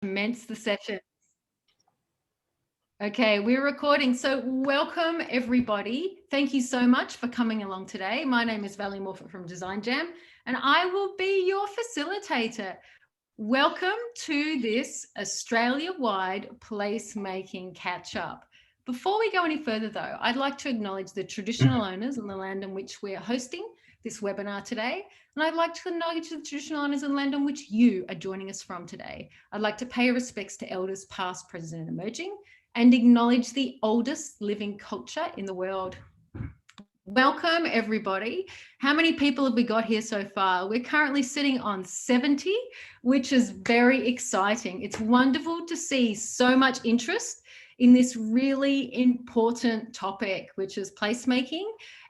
commence the session. Okay, we're recording. So welcome everybody. Thank you so much for coming along today. My name is Valli Morphett from Design Jam, and I will be your facilitator. Welcome to this Australia-wide placemaking catch-up. Before we go any further though, I'd like to acknowledge the traditional owners on the land on which we're hosting this webinar today. And I'd like to acknowledge the traditional owners and land on which you are joining us from today. I'd like to pay respects to elders past, present and emerging, and acknowledge the oldest living culture in the world. Welcome everybody. How many people have we got here so far? We're currently sitting on 70, which is very exciting. It's wonderful to see so much interest in this really important topic, which is placemaking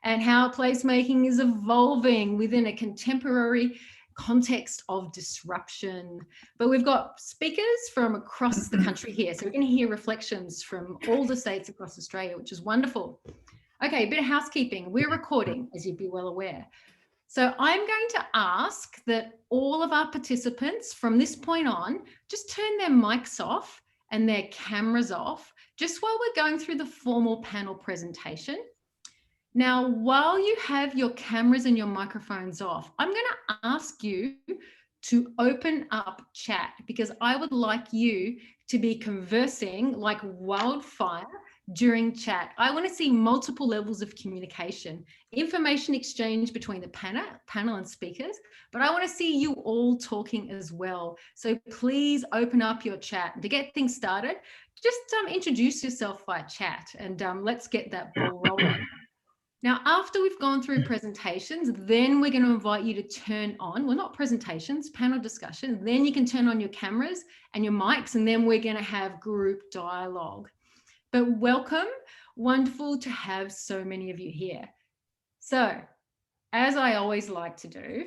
and how placemaking is evolving within a contemporary context of disruption. But we've got speakers from across the country here. So we're going to hear reflections from all the states across Australia, which is wonderful. Okay, a bit of housekeeping. We're recording, as you'd be well aware. So I'm going to ask that all of our participants from this point on, just turn their mics off and their cameras off, just while we're going through the formal panel presentation. Now, while you have your cameras and your microphones off, I'm going to ask you to open up chat because I would like you to be conversing like wildfire during chat. I want to see multiple levels of communication, information exchange between the panel and speakers, but I want to see you all talking as well. So please open up your chat. And to get things started, just introduce yourself via chat and let's get that ball rolling. Now, after we've gone through presentations, then we're going to invite you to turn on, well, not presentations, panel discussion. Then you can turn on your cameras and your mics, and then we're going to have group dialogue. But welcome, wonderful to have so many of you here. So, as I always like to do,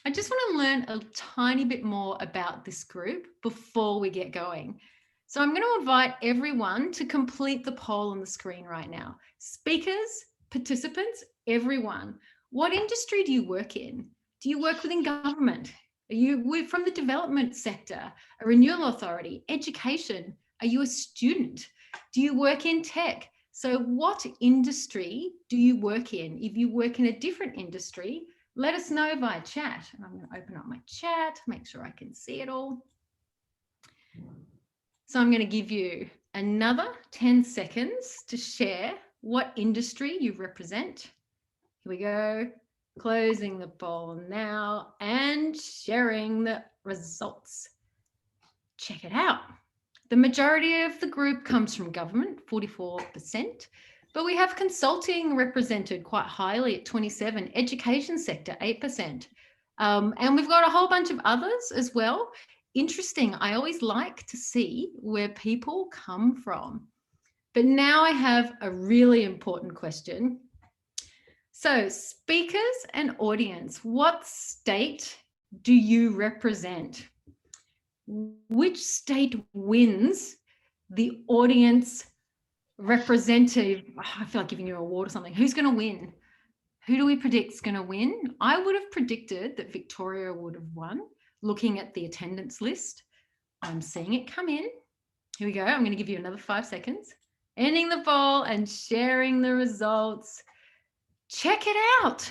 I just want to learn a tiny bit more about this group before we get going. So I'm going to invite everyone to complete the poll on the screen right now. Speakers, participants, everyone, what industry do you work in? Do you work within government? Are you from the development sector, a renewal authority, education? Are you a student? Do you work in tech? So what industry do you work in? If you work in a different industry, let us know via chat. And I'm going to open up my chat, make sure I can see it all. So I'm going to give you another 10 seconds to share what industry you represent. Here we go. Closing the poll now and sharing the results. Check it out. The majority of the group comes from government, 44%, but we have consulting represented quite highly at 27%, education sector, 8%. And we've got a whole bunch of others as well. Interesting. I always like to see where people come from. But now I have a really important question. So speakers and audience, what state do you represent? Which state wins the audience representative? I feel like giving you an award or something. Who's going to win? Who do we predict is going to win? I would have predicted that Victoria would have won, looking at the attendance list. I'm seeing it come in. Here we go. I'm going to give you another 5 seconds. Ending the poll and sharing the results. Check it out.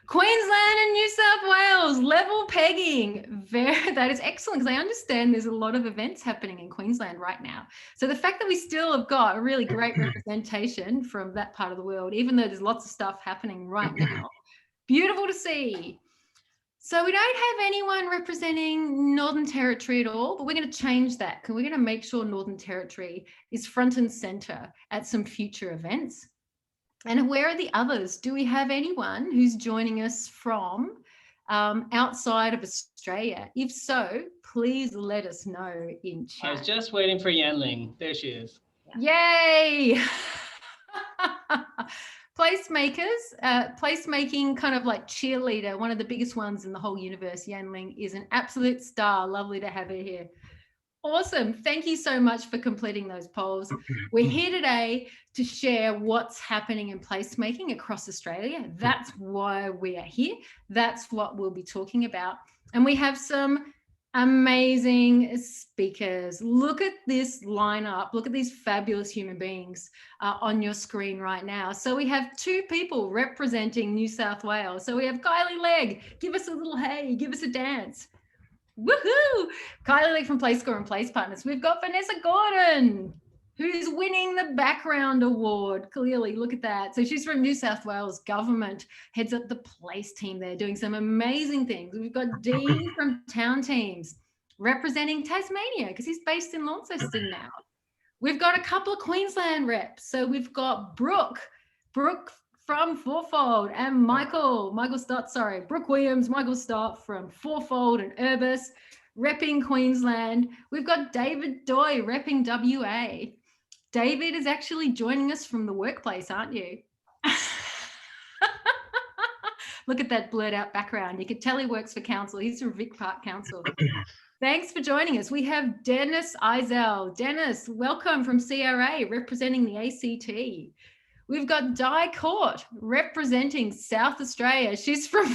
Queensland and New South Wales, level pegging. That is excellent because I understand there's a lot of events happening in Queensland right now. So the fact that we still have got a really great representation from that part of the world, even though there's lots of stuff happening right now, beautiful to see. So we don't have anyone representing Northern Territory at all, but we're going to change that because we're going to make sure Northern Territory is front and centre at some future events. And where are the others? Do we have anyone who's joining us from outside of Australia? If so, please let us know in chat. I was just waiting for Yanling. There she is. Yay! Placemaking, kind of like cheerleader, one of the biggest ones in the whole universe. Yanling is an absolute star. Lovely to have her here. Awesome. Thank you so much for completing those polls. We're here today to share what's happening in placemaking across Australia. That's why we are here. That's what we'll be talking about. And we have some Amazing speakers. Look at this lineup. Look at these fabulous human beings on your screen right now. So we have two people representing New South Wales. So we have Kylie Legge. Give us a little hey, give us a dance. Woohoo! Kylie Legge from Play Score and Place Partners. We've got Vanessa Gordon, who's winning the background award. Clearly, look at that. So she's from New South Wales government, heads up the place team there, doing some amazing things. We've got Dean from Town Teams, representing Tasmania, because he's based in Launceston now. We've got a couple of Queensland reps. So we've got Brooke from Fourfold, and Michael Stott, sorry, Brooke Williams, Michael Stott from Fourfold and Urbis, repping Queensland. We've got David Doy repping WA. David is actually joining us from the workplace, aren't you? Look at that blurred out background. You could tell he works for council. He's from Vic Park Council. Thanks for joining us. We have Dennis Eiszele. Dennis, welcome from CRA, representing the ACT. We've got Di Court representing South Australia. She's from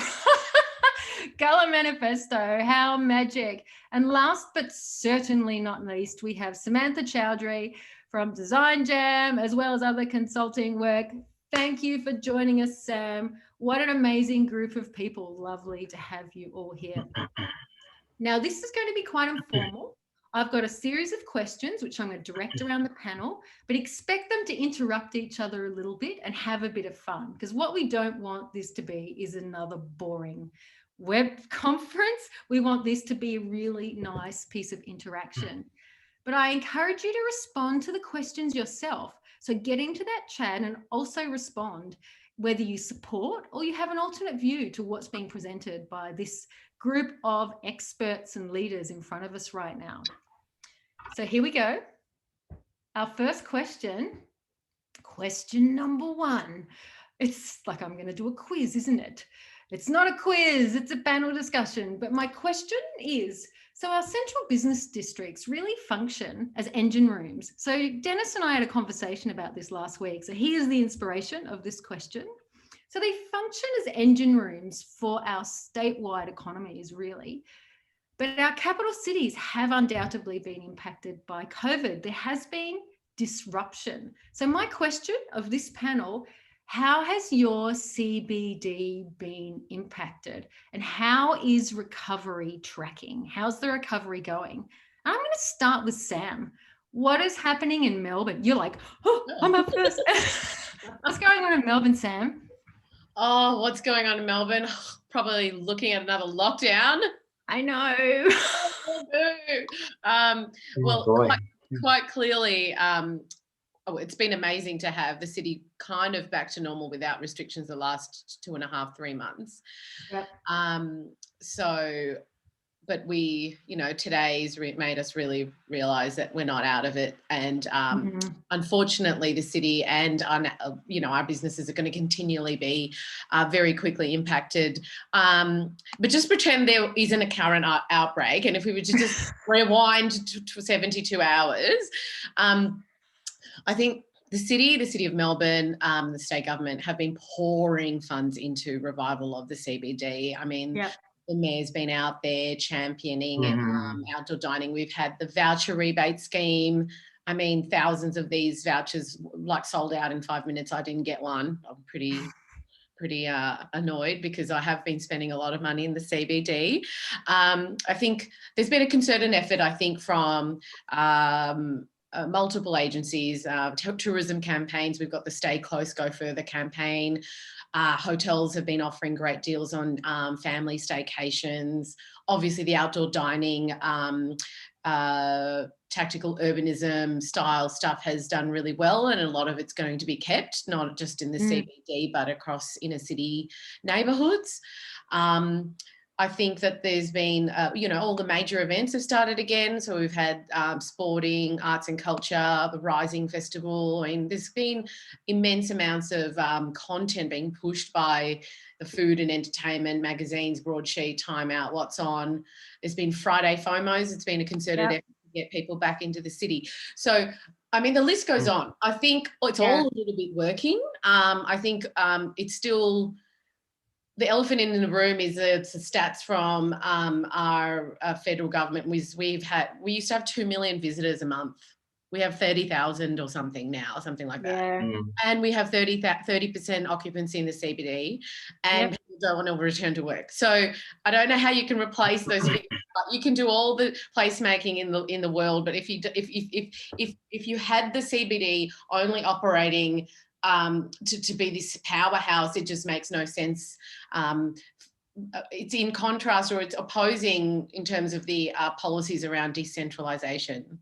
Colour Manifesto. How magic. And last but certainly not least, we have Samantha Choudhury from Design Jam, as well as other consulting work. Thank you for joining us, Sam. What an amazing group of people. Lovely to have you all here. Now, this is going to be quite informal. I've got a series of questions which I'm going to direct around the panel, but expect them to interrupt each other a little bit and have a bit of fun, because what we don't want this to be is another boring web conference. We want this to be a really nice piece of interaction. But I encourage you to respond to the questions yourself. So get into that chat and also respond, whether you support or you have an alternate view to what's being presented by this group of experts and leaders in front of us right now. So here we go. Our first question number one. It's like I'm going to do a quiz, isn't it? It's not a quiz, it's a panel discussion. But my question is, so our central business districts really function as engine rooms. So Dennis and I had a conversation about this last week. So here's the inspiration of this question. So they function as engine rooms for our statewide economies, really. But our capital cities have undoubtedly been impacted by COVID. There has been disruption. So my question of this panel, how has your CBD been impacted? And how is recovery tracking? How's the recovery going? I'm going to start with Sam. What is happening in Melbourne? You're like, oh, I'm up first. What's going on in Melbourne, Sam? Oh, what's going on in Melbourne? Probably looking at another lockdown. I know. Well, quite clearly, it's been amazing to have the city kind of back to normal without restrictions the last 2.5, 3 months. Yep. But we, today's made us really realise that we're not out of it. And unfortunately, the city and, our businesses are going to continually be very quickly impacted. But just pretend there isn't a current outbreak. And if we were to just rewind to 72 hours, I think the city of Melbourne, the state government have been pouring funds into revival of the CBD. I mean, yep. The mayor's been out there championing outdoor dining. We've had the voucher rebate scheme. I mean, thousands of these vouchers sold out in 5 minutes. I didn't get one. I'm pretty annoyed because I have been spending a lot of money in the CBD. I think there's been a concerted effort, I think, from multiple agencies, tourism campaigns. We've got the Stay Close, Go Further campaign. Hotels have been offering great deals on family staycations. Obviously, the outdoor dining, tactical urbanism style stuff has done really well, and a lot of it's going to be kept, not just in the CBD, but across inner city neighbourhoods. I think that there's been, all the major events have started again. So we've had sporting, arts and culture, the Rising Festival. I mean, there's been immense amounts of content being pushed by the food and entertainment magazines, Broadsheet, Time Out, What's On. There's been Friday FOMOs. It's been a concerted effort to get people back into the city. So, I mean, the list goes on. I think it's all a little bit working. I think it's still the elephant in the room is it's the stats from our federal government. We used to have 2 million visitors a month. We have 30,000 or something now, something like that. Yeah. And we have 30% occupancy in the CBD, and people don't want to return to work. So I don't know how you can replace those figures. You can do all the placemaking in the world, but if you had the CBD only operating to be this powerhouse, it just makes no sense. It's in contrast, or it's opposing in terms of the policies around decentralisation.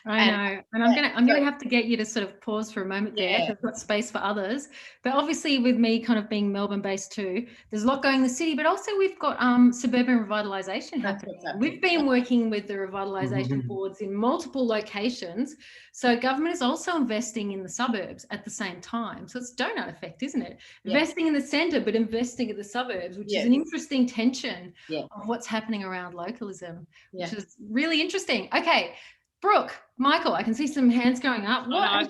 I know, and I'm gonna have to get you to sort of pause for a moment there. There's got space for others, but obviously with me kind of being Melbourne-based too, there's a lot going in the city, but also we've got suburban revitalisation happening. We've been working with the revitalisation boards in multiple locations, so government is also investing in the suburbs at the same time. So it's donut effect, isn't it? Investing in the centre, but investing in the suburbs, which is an interesting tension of what's happening around localism, which is really interesting. Okay. Brooke, Michael, I can see some hands going up. I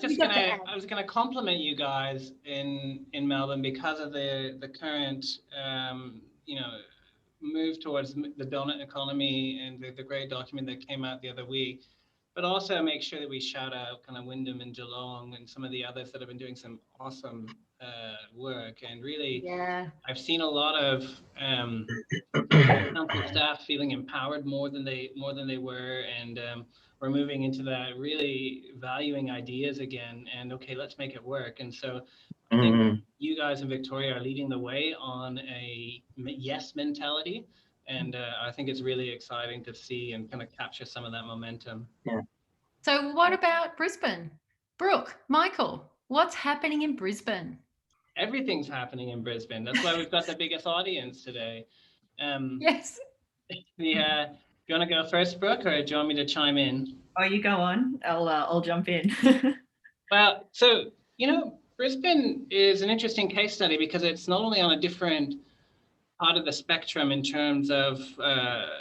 was gonna compliment you guys in Melbourne because of the current move towards the donut economy and the great document that came out the other week, but also make sure that we shout out kind of Wyndham and Geelong and some of the others that have been doing some awesome work. And really, I've seen a lot of council staff feeling empowered more than they were, and we're moving into that, really valuing ideas again, and okay, let's make it work. And so I think you guys in Victoria are leading the way on a yes mentality, and I think it's really exciting to see and kind of capture some of that momentum. So what about Brisbane? Brooke, Michael, what's happening in Brisbane? Everything's happening in Brisbane. That's why we've got the biggest audience today. Yes. You want to go first, Brooke, or do you want me to chime in? Oh, you go on. I'll jump in. Well, so, Brisbane is an interesting case study because it's not only on a different part of the spectrum in terms of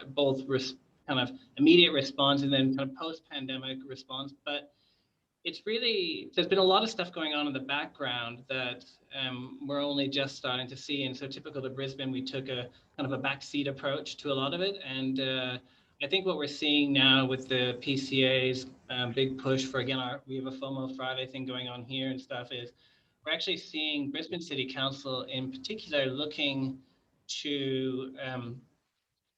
both kind of immediate response and then kind of post-pandemic response, but it's really, there's been a lot of stuff going on in the background that we're only just starting to see. And so typical to Brisbane, we took a kind of a backseat approach to a lot of it. And I think what we're seeing now with the PCA's big push for, again, we have a FOMO Friday thing going on here and stuff, is we're actually seeing Brisbane City Council in particular looking to,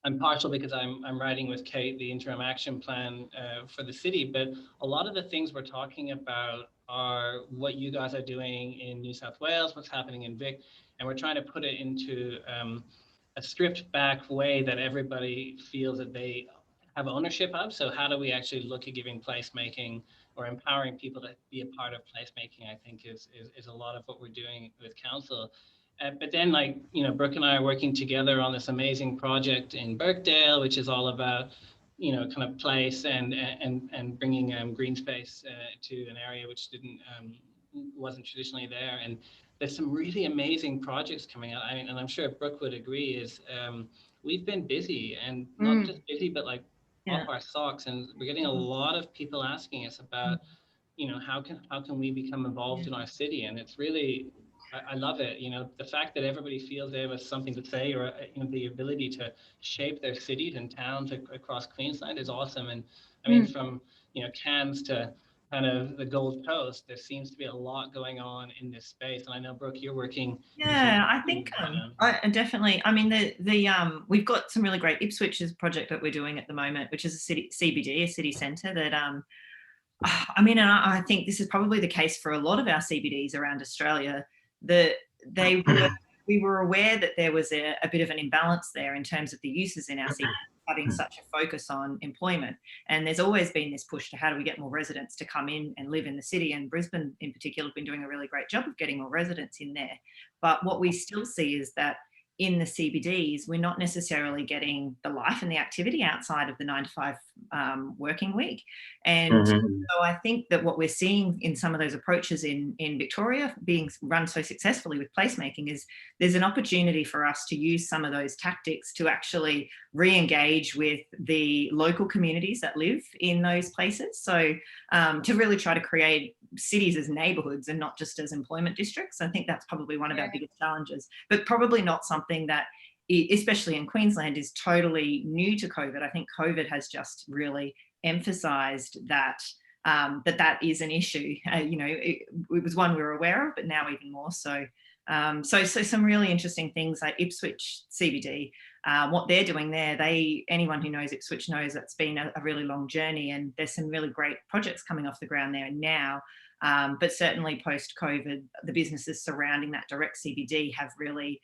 I'm partial because I'm writing with Kate the interim action plan for the city, but a lot of the things we're talking about are what you guys are doing in New South Wales, what's happening in Vic, and we're trying to put it into a stripped back way that everybody feels that they have ownership of. So how do we actually look at giving placemaking or empowering people to be a part of placemaking, I think is a lot of what we're doing with council. But then, Brooke and I are working together on this amazing project in Birkdale, which is all about, kind of place and bringing green space to an area which wasn't traditionally there. And there's some really amazing projects coming out. And I'm sure Brooke would agree, is we've been busy, and not just busy, but off our socks. And we're getting a lot of people asking us about, how can we become involved in our city? And it's really, I love it. The fact that everybody feels they have something to say, or the ability to shape their cities and towns across Queensland is awesome. And I mean, from Cairns to kind of the Gold Coast, there seems to be a lot going on in this space. And I know, Brooke, you're working. Yeah, I think I definitely. I mean, we've got some really great Ipswich's project that we're doing at the moment, which is a CBD, a city centre that. I mean, and I think this is probably the case for a lot of our CBDs around Australia. We were aware that there was a bit of an imbalance there in terms of the uses in our city having such a focus on employment. And there's always been this push to how do we get more residents to come in and live in the city. And Brisbane in particular have been doing a really great job of getting more residents in there. But what we still see is that in the CBDs, we're not necessarily getting the life and the activity outside of the 9 to 5 working week. And so I think that what we're seeing in some of those approaches in Victoria being run so successfully with placemaking is there's an opportunity for us to use some of those tactics to actually re-engage with the local communities that live in those places. So to really try to create cities as neighbourhoods and not just as employment districts. I think that's probably one of our biggest challenges, but probably not something something that, especially in Queensland, is totally new to COVID. I think COVID has just really emphasised that that is an issue. It was one we were aware of, but now even more so. So some really interesting things like Ipswich CBD, what they're doing there. Anyone who knows Ipswich knows that's been a really long journey, and there's some really great projects coming off the ground there now. But certainly post-COVID, the businesses surrounding that direct CBD have really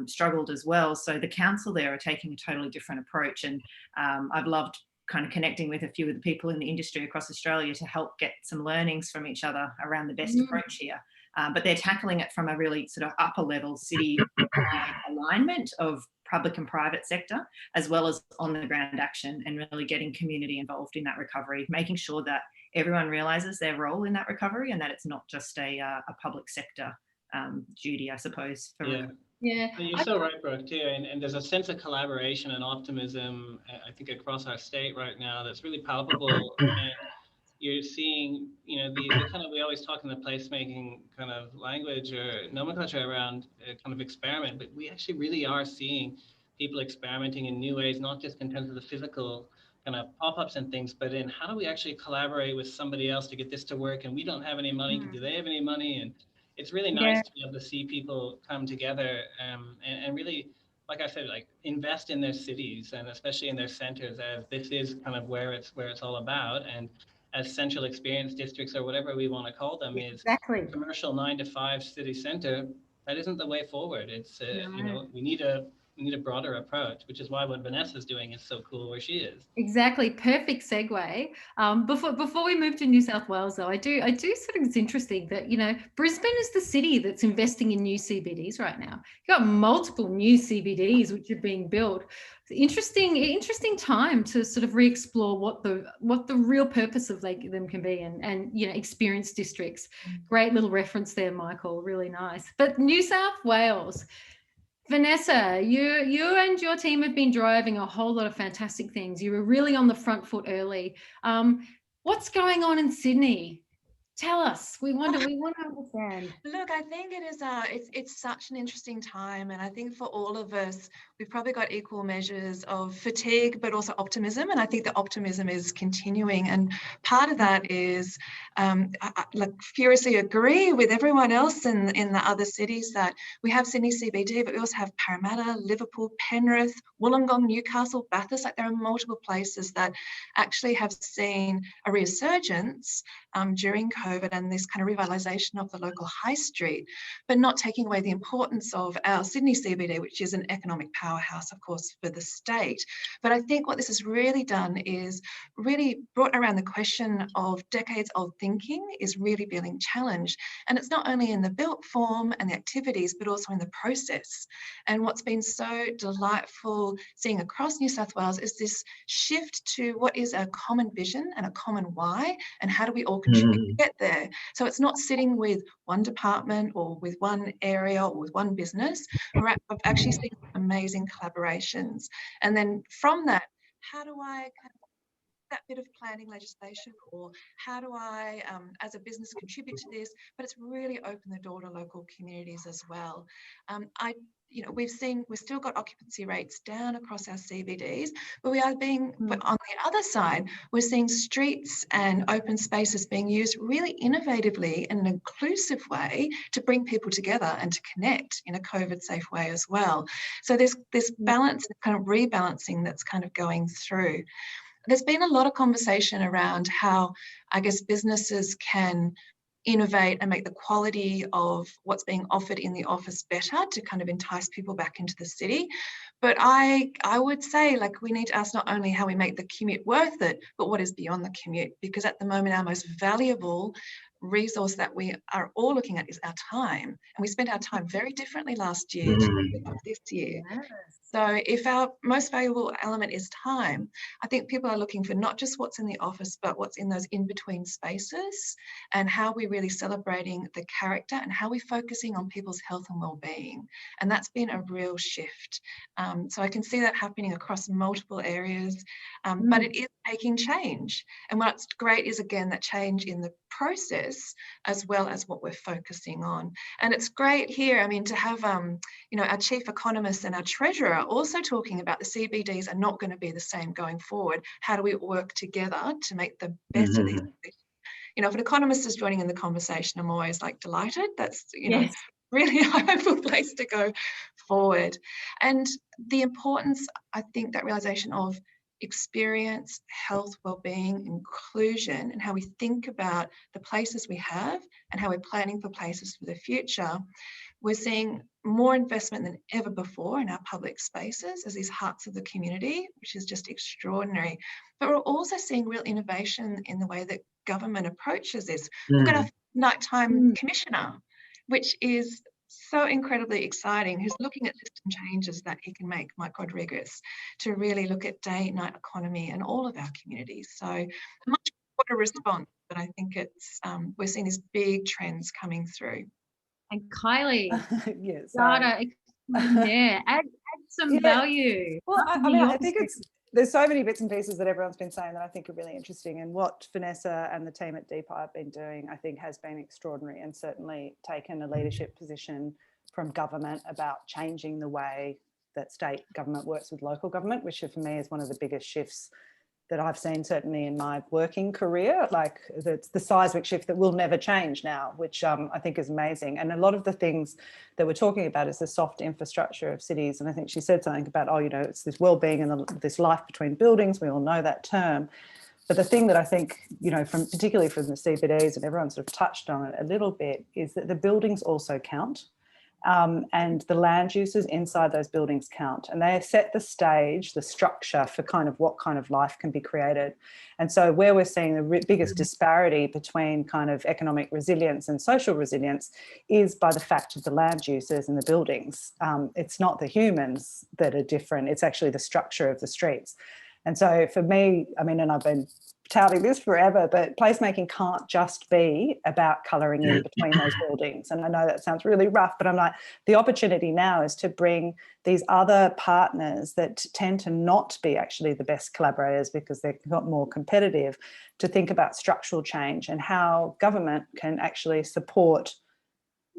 struggled as well. So the council there are taking a totally different approach, and I've loved kind of connecting with a few of the people in the industry across Australia to help get some learnings from each other around the best approach here. But they're tackling it from a really sort of upper level city alignment of public and private sector, as well as on the ground action, and really getting community involved in that recovery, making sure that everyone realises their role in that recovery, and that it's not just a public sector duty, I suppose. Yeah, you're so right, Brooke, too. And there's a sense of collaboration and optimism, I think, across our state right now that's really palpable. And you're seeing, the kind of, we always talk in the placemaking kind of language or nomenclature around kind of experiment, but we actually really are seeing people experimenting in new ways, not just in terms of the physical kind of pop-ups and things, but in how do we actually collaborate with somebody else to get this to work, and we don't have any money, do they have any money? And it's really nice to be able to see people come together and really, like I said, like invest in their cities, and especially in their centers, as this is kind of where it's all about. And as central experience districts, or whatever we want to call them, is commercial 9 to 5 city center. That isn't the way forward. It's we need a broader approach, which is why what Vanessa's doing is so cool where she is. Exactly. Perfect segue. Before we move to New South Wales, though, I do sort of, it's interesting that, Brisbane is the city that's investing in new CBDs right now. You've got multiple new CBDs which are being built. Interesting time to sort of re-explore what the real purpose of them can be, and experience districts. Great little reference there, Michael. Really nice. But New South Wales. Vanessa, you and your team have been driving a whole lot of fantastic things. You were really on the front foot early. What's going on in Sydney? Tell us. We want to understand. Look, I think it is it's such an interesting time, and I think for all of us, we've probably got equal measures of fatigue, but also optimism. And I think the optimism is continuing. And part of that is, I furiously agree with everyone else in the other cities that we have Sydney CBD, but we also have Parramatta, Liverpool, Penrith, Wollongong, Newcastle, Bathurst. Like there are multiple places that actually have seen a resurgence during COVID and this kind of revitalisation of the local high street, but not taking away the importance of our Sydney CBD, which is an economic powerhouse, of course, for the state. But I think what this has really done is really brought around the question of decades-old thinking is really being challenged. And it's not only in the built form and the activities, but also in the process. And what's been so delightful seeing across New South Wales is this shift to what is a common vision and a common why, and how do we all contribute to get there. So it's not sitting with one department or with one area or with one business. I've actually seen amazing collaborations. And then from that, how do I kind of that bit of planning legislation, or how do I, as a business, contribute to this? But it's really opened the door to local communities as well. We've still got occupancy rates down across our CBDs, but but on the other side, we're seeing streets and open spaces being used really innovatively in an inclusive way to bring people together and to connect in a COVID safe way as well. So there's this balance, kind of rebalancing that's kind of going through. There's been a lot of conversation around how, I guess, businesses can innovate and make the quality of what's being offered in the office better to kind of entice people back into the city. But I would say, we need to ask not only how we make the commute worth it, but what is beyond the commute, because at the moment, our most valuable resource that we are all looking at is our time. And we spent our time very differently last year to this year. Yes. So if our most valuable element is time, I think people are looking for not just what's in the office, but what's in those in-between spaces, and how we're really celebrating the character and how we're focusing on people's health and well-being. And that's been a real shift. So I can see that happening across multiple areas, but it is taking change. And what's great is, again, that change in the process purpose as well as what we're focusing on. And it's great here, I mean, to have our chief economist and our treasurer also talking about the CBDs are not going to be the same going forward. How do we work together to make the best of these? If an economist is joining in the conversation, I'm always like delighted. That's, Yes. really a hopeful place to go forward. And the importance, I think, that realization of experience, health, well-being, inclusion, and how we think about the places we have and how we're planning for places for the future. We're seeing more investment than ever before in our public spaces as these hearts of the community, which is just extraordinary. But we're also seeing real innovation in the way that government approaches this. We've got a nighttime commissioner, which is so incredibly exciting, who's looking at system changes that he can make, Mike Rodriguez, to really look at day-night economy in all of our communities. So a much broader response, but I think it's we're seeing these big trends coming through. And Kylie, yes, data, add some value. Well, I think there's so many bits and pieces that everyone's been saying that I think are really interesting, and what Vanessa and the team at DPI have been doing, I think, has been extraordinary, and certainly taken a leadership position from government about changing the way that state government works with local government, which for me is one of the biggest shifts that I've seen certainly in my working career. Like, it's the seismic shift that will never change now, which I think is amazing. And a lot of the things that we're talking about is the soft infrastructure of cities. And I think she said something about, it's this well-being and this life between buildings. We all know that term. But the thing that I think, particularly from the CBDs, and everyone sort of touched on it a little bit, is that the buildings also count. And the land uses inside those buildings count, and they set the stage, the structure for kind of what kind of life can be created. And so where we're seeing the biggest disparity between kind of economic resilience and social resilience is by the fact of the land uses and the buildings. It's not the humans that are different, it's actually the structure of the streets. And so for me, and I've been touting this forever, but placemaking can't just be about colouring in between those buildings. And I know that sounds really rough, but I'm like, the opportunity now is to bring these other partners that tend to not be actually the best collaborators because they're got more competitive, to think about structural change and how government can actually support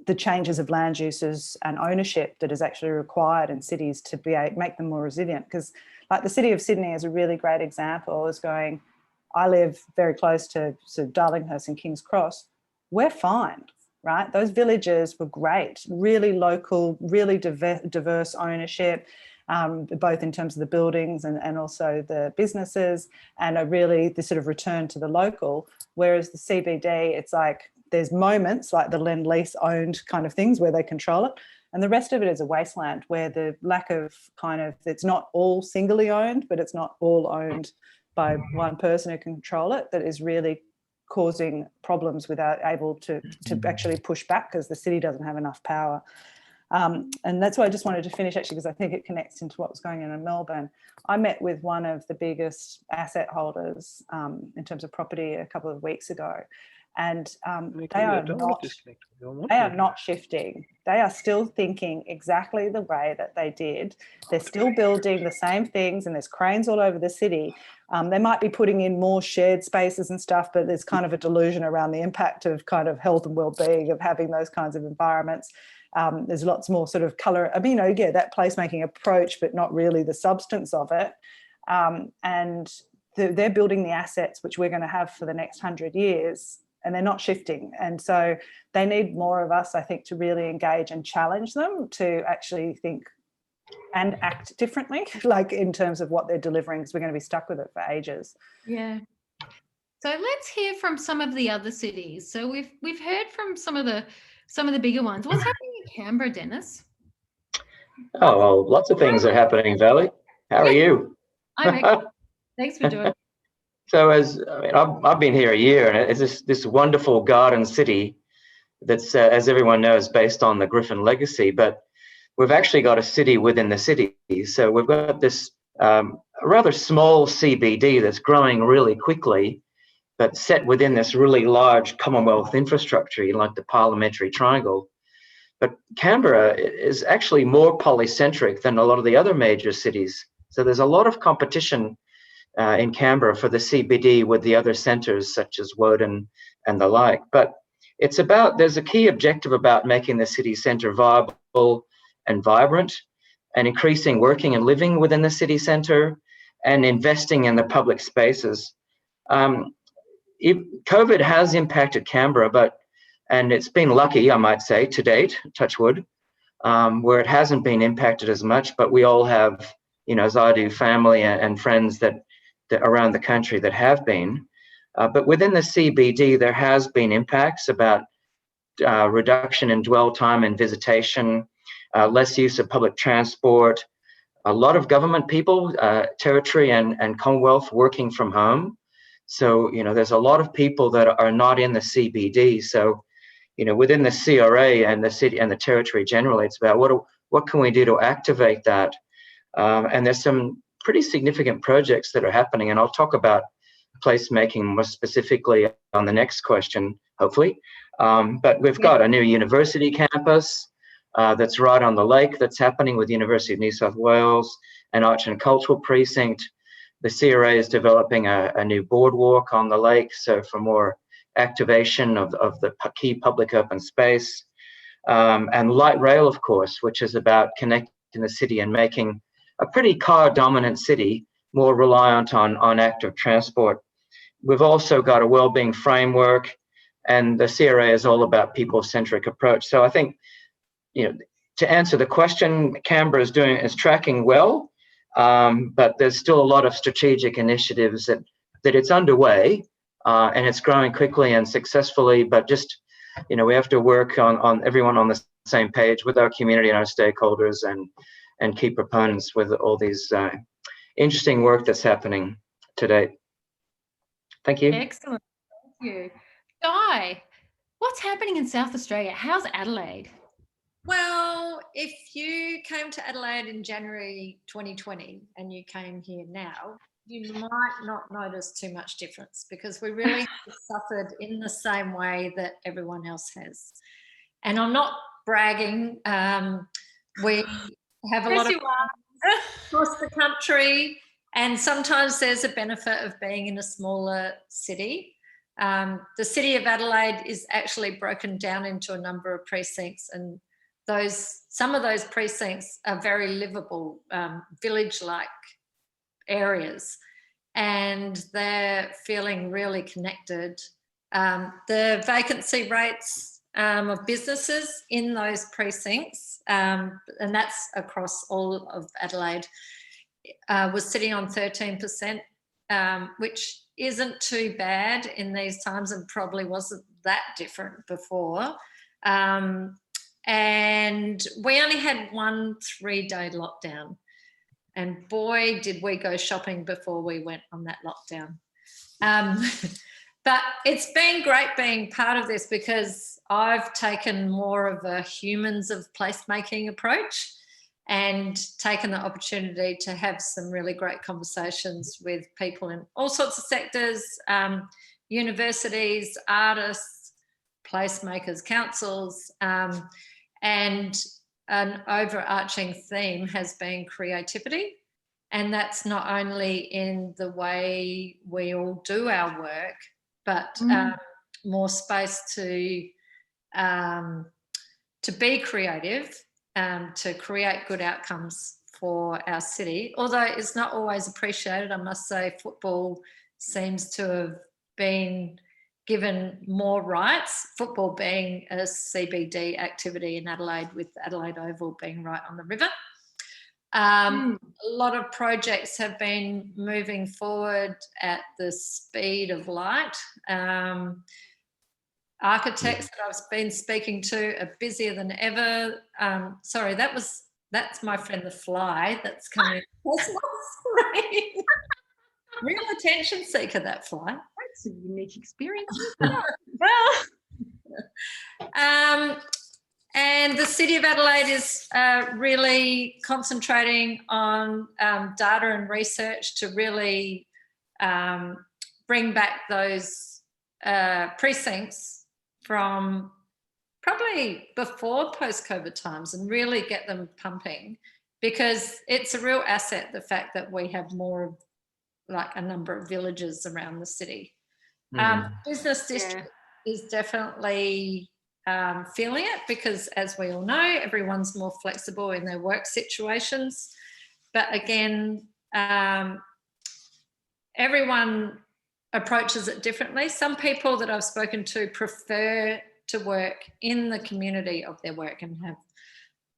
the changes of land uses and ownership that is actually required in cities to make them more resilient. Because like the city of Sydney is a really great example, is going, I live very close to Darlinghurst and King's Cross. We're fine, right? Those villages were great, really local, really diverse ownership, both in terms of the buildings and also the businesses, and the sort of return to the local. Whereas the CBD, it's like there's moments like the Lend-Lease owned kind of things where they control it, and the rest of it is a wasteland where the lack of it's not all singly owned, but it's not all owned by one person who can control it, that is really causing problems without able to actually push back because the city doesn't have enough power. And that's why I just wanted to finish, actually, because I think it connects into what was going on in Melbourne. I met with one of the biggest asset holders in terms of property a couple of weeks ago, and they are not shifting. They are still thinking exactly the way that they did. They're still building the same things, and there's cranes all over the city. They might be putting in more shared spaces and stuff, but there's kind of a delusion around the impact of kind of health and well-being of having those kinds of environments. There's lots more sort of colour. That placemaking approach, but not really the substance of it. And they're building the assets which we're going to have for the next 100 years, and they're not shifting. And so they need more of us, I think, to really engage and challenge them to actually think and act differently, like in terms of what they're delivering, because we're going to be stuck with it for ages. Yeah. So let's hear from some of the other cities. So we've heard from some of the bigger ones. What's happening in Canberra, Dennis? Oh, well, lots of things are happening, Valli. How are you? I'm excellent. Thanks for joining. So I've been here a year, and it's this wonderful garden city that's, as everyone knows, based on the Griffin legacy, but we've actually got a city within the city. So we've got this rather small CBD that's growing really quickly, but set within this really large Commonwealth infrastructure, like the Parliamentary Triangle. But Canberra is actually more polycentric than a lot of the other major cities. So there's a lot of competition in Canberra for the CBD with the other centres such as Woden and the like. But it's about, there's a key objective about making the city centre viable and vibrant, and increasing working and living within the city centre, and investing in the public spaces. COVID has impacted Canberra, and it's been lucky, I might say, to date, touch wood, where it hasn't been impacted as much, but we all have, as I do, family and friends that around the country that have been. But within the CBD, there has been impacts about reduction in dwell time and visitation, less use of public transport, a lot of government people, territory and Commonwealth, working from home. So, there's a lot of people that are not in the CBD. So, within the CRA and the city and the territory generally, it's about what can we do to activate that? And there's some pretty significant projects that are happening, and I'll talk about placemaking more specifically on the next question, hopefully. But we've got a new university campus that's right on the lake that's happening with the University of New South Wales, an arts and cultural precinct. The CRA is developing a new boardwalk on the lake, so for more activation of the key public open space. And light rail, of course, which is about connecting the city and making a pretty car-dominant city more reliant on active transport. We've also got a wellbeing framework, and the CRA is all about people-centric approach. So I think, to answer the question, Canberra is tracking well, but there's still a lot of strategic initiatives that it's underway, and it's growing quickly and successfully. But just, we have to work on everyone on the same page with our community and our stakeholders and key proponents with all these interesting work that's happening today. Thank you. Excellent. Thank you. Guy, what's happening in South Australia? How's Adelaide? Well, if you came to Adelaide in January 2020 and you came here now, you might not notice too much difference, because we really have suffered in the same way that everyone else has. And I'm not bragging. We have a lot of across the country, and sometimes there's a benefit of being in a smaller city. The city of Adelaide is actually broken down into a number of precincts, and some of those precincts are very livable, village-like areas, and they're feeling really connected. The vacancy rates of businesses in those precincts, and that's across all of Adelaide, was sitting on 13%, which isn't too bad in these times, and probably wasn't that different before. And we only had 1 3-day lockdown, and boy, did we go shopping before we went on that lockdown. But it's been great being part of this, because I've taken more of a humans of placemaking approach and taken the opportunity to have some really great conversations with people in all sorts of sectors, universities, artists, placemakers, councils, and an overarching theme has been creativity. And that's not only in the way we all do our work, but more space to be creative, to create good outcomes for our city. Although it's not always appreciated, I must say, football seems to have been given more rights, football being a CBD activity in Adelaide, with Adelaide Oval being right on the river. A lot of projects have been moving forward at the speed of light. Architects that I've been speaking to are busier than ever. Sorry, that's my friend the fly that's coming across my screen. Real attention seeker, that fly. That's a unique experience. And the City of Adelaide is really concentrating on data and research to really bring back those precincts from probably before post-COVID times and really get them pumping, because it's a real asset, the fact that we have more of like a number of villages around the city. Business district is definitely feeling it because, as we all know, everyone's more flexible in their work situations. But again, everyone approaches it differently. Some people that I've spoken to prefer to work in the community of their work and have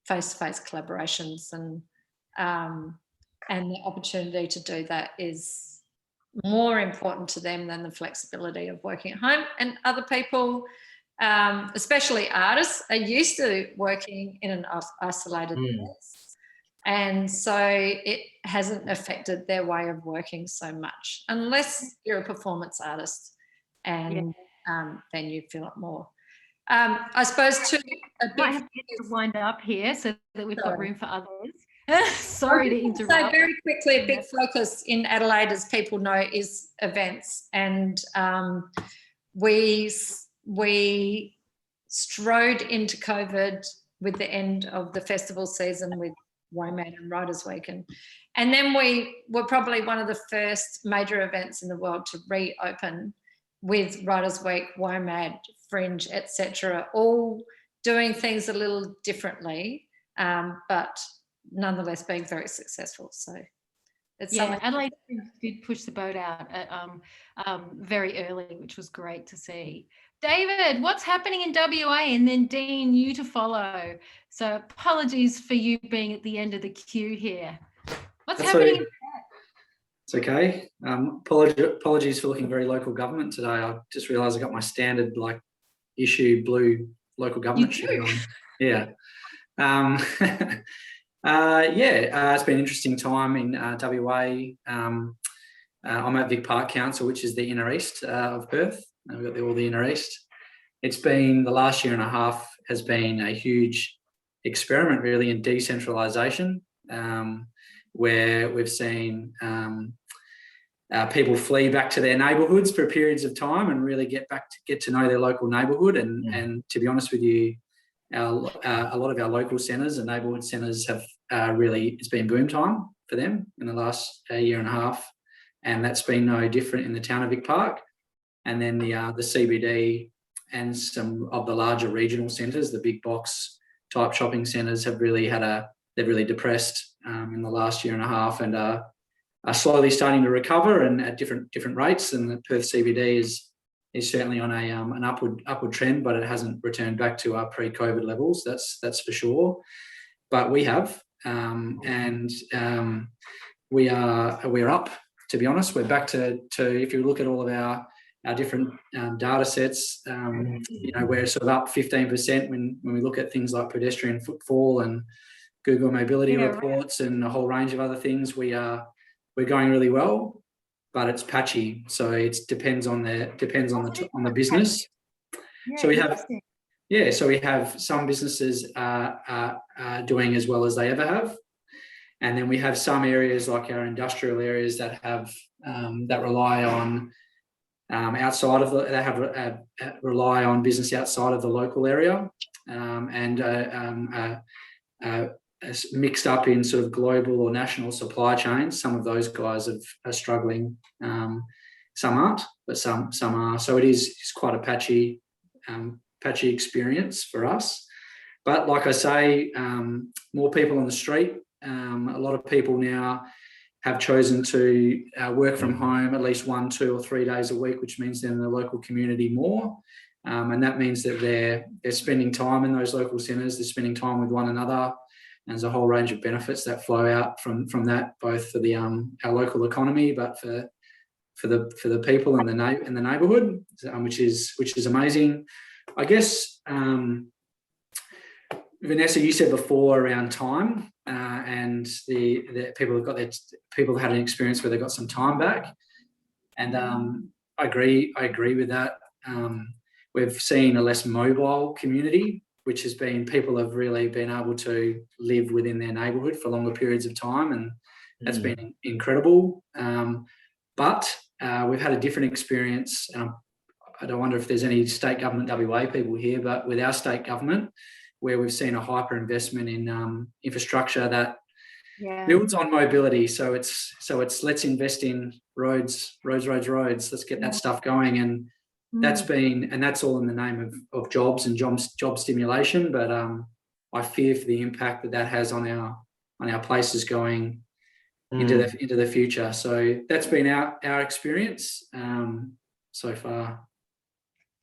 face-to-face collaborations, and the opportunity to do that is more important to them than the flexibility of working at home. And other people, especially artists, are used to working in an isolated place. And so it hasn't affected their way of working so much, unless you're a performance artist, and then you feel it more. I suppose too, might have to get to wind up here so that we've got room for others. Sorry to interrupt. So very quickly, a big focus in Adelaide, as people know, is events, and we strode into COVID with the end of the festival season with WOMAD and Writers' Week, and then we were probably one of the first major events in the world to reopen with Writers' Week, WOMAD, Fringe, etc., all doing things a little differently, but nonetheless being very successful. So it's Adelaide did push the boat out very early, which was great to see. David, what's happening in WA? And then Dean, you to follow. So apologies for you being at the end of the queue here. What's happening? It's okay. Apologies for looking very local government today. I just realised I got my standard issue blue local government shirt on. Yeah. It's been an interesting time in WA. I'm at Vic Park Council, which is the inner east of Perth. We've got all the inner east. It's been, the last year and a half has been a huge experiment really in decentralisation, where we've seen people flee back to their neighbourhoods for periods of time and really get to know their local neighbourhood. And to be honest with you, a lot of our local centres and neighbourhood centres have really, it's been boom time for them in the last year and a half, and that's been no different in the town of Vic Park. And then the CBD and some of the larger regional centres, the big box type shopping centres, have really they've really depressed in the last year and a half, and are slowly starting to recover and at different rates. And the Perth CBD is certainly on an upward trend, but it hasn't returned back to our pre-COVID levels. That's for sure. But we have, we're up. To be honest, we're back to if you look at all of our different data sets, we're sort of up 15% when we look at things like pedestrian footfall and Google mobility reports and a whole range of other things. We're going really well, but it's patchy, so it depends on the business. So we have some businesses doing as well as they ever have, and then we have some areas like our industrial areas that have that rely on rely on business outside of the local area, mixed up in sort of global or national supply chains. Some of those guys are struggling. Some aren't, but some are. So it's quite a patchy experience for us. But like I say, more people on the street. A lot of people now have chosen to work from home at least 1, 2 or 3 days a week, which means they're in the local community more. And that means that they're spending time in those local centres, they're spending time with one another. And there's a whole range of benefits that flow out from that, both for the our local economy, but for the people in the neighbourhood, which is amazing. I guess Vanessa, you said before around time, and the people have had an experience where they got some time back, and I agree with that. We've seen a less mobile community, which has been, people have really been able to live within their neighbourhood for longer periods of time, and that's been incredible. But we've had a different experience. I don't wonder if there's any state government WA people here, but with our state government, where we've seen a hyper investment in infrastructure that builds on mobility. So it's let's invest in roads. Let's get that stuff going. And that's been, and that's all in the name of jobs and job stimulation. But I fear for the impact that has on our places going into the future. So that's been our experience so far.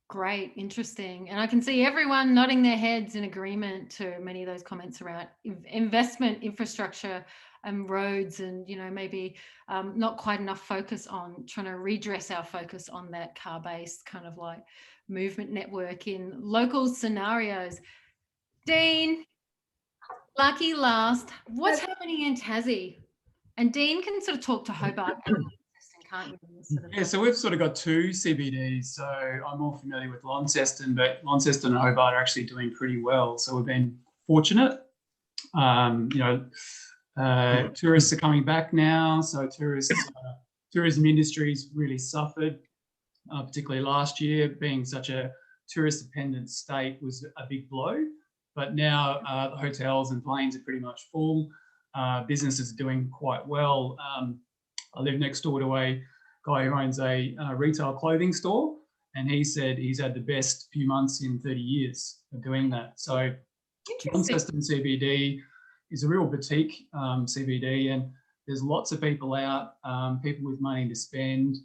Great, interesting. And I can see everyone nodding their heads in agreement to many of those comments around investment, infrastructure, and roads, and, you know, maybe not quite enough focus on trying to redress our focus on that car-based kind of like movement network in local scenarios. Dean, lucky last, what's happening in Tassie? And Dean can sort of talk to Hobart and can't you? Yeah, so we've sort of got two CBDs. So I'm more familiar with Launceston, but Launceston and Hobart are actually doing pretty well. So we've been fortunate. Tourists are coming back now. So tourism industry's really suffered, particularly last year. Being such a tourist-dependent state was a big blow. But now the hotels and planes are pretty much full. Businesses are doing quite well. I live next door to a guy who owns a retail clothing store, and he said he's had the best few months in 30 years of doing that. So Launceston CBD is a real boutique CBD, and there's lots of people out, people with money to spend,